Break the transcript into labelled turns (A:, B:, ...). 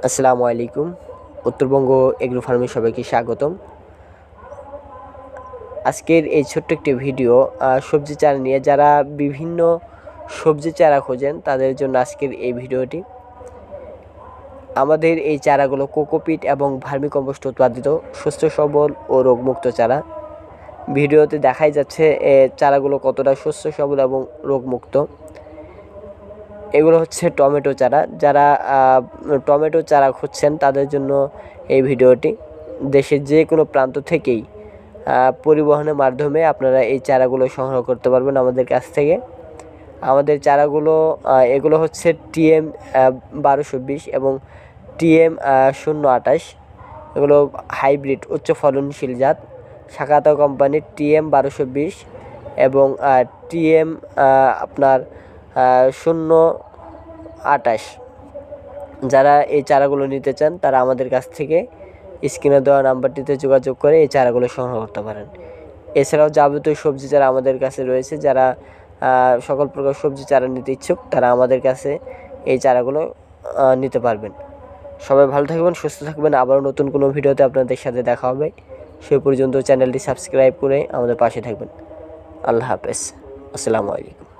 A: আসসালামু আলাইকুম। উত্তরবঙ্গ এগ্রো ফার্মে সবাইকে স্বাগতম। আজকের এই ছোট্ট একটি ভিডিও সবজি চারা নিয়ে। যারা বিভিন্ন সবজি চারা খোঁজেন তাদের জন্য আজকের এই ভিডিওটি। আমাদের এই চারাগুলো কোকোপিট এবং ভার্মিকম্পোস্ট উৎপাদিত সুস্থ সবল ও রোগমুক্ত চারা। ভিডিওতে দেখাই যাচ্ছে চারাগুলো কতটা সুস্থ সবল এবং রোগমুক্ত। এগুলো হচ্ছে টমেটো চারা। যারা টমেটো চারা খুঁজছেন তাদের জন্য এই ভিডিওটি। দেশের যে কোনো প্রান্ত থেকেই পরিবহনের মাধ্যমে আপনারা এই চারাগুলো সংগ্রহ করতে পারবেন আমাদের কাছ থেকে। আমাদের চারাগুলো এগুলো হচ্ছে TM 1220 এবং TM 028। এগুলো হাইব্রিড উচ্চ ফলনশীল জাত। শাখাতা কোম্পানির TM 1220 এবং TM আপনার 028। যারা এই চারাগুলো নিতে চান তারা আমাদের কাছ থেকে স্ক্রিনে দেওয়া নাম্বারটিতে যোগাযোগ করে এই চারাগুলো সংগ্রহ করতে পারেন। এছাড়াও যাবতীয় সবজি চারা আমাদের কাছে রয়েছে। যারা সকল প্রকার সবজি চারা নিতে ইচ্ছুক তারা আমাদের কাছে এই চারাগুলো নিতে পারবেন। সবাই ভালো থাকবেন, সুস্থ থাকবেন। আবারও নতুন কোনো ভিডিওতে আপনাদের সাথে দেখা হবে। সে পর্যন্ত চ্যানেলটি সাবস্ক্রাইব করে আমাদের পাশে থাকবেন। আল্লাহ হাফেজ। আসসালামু আলাইকুম।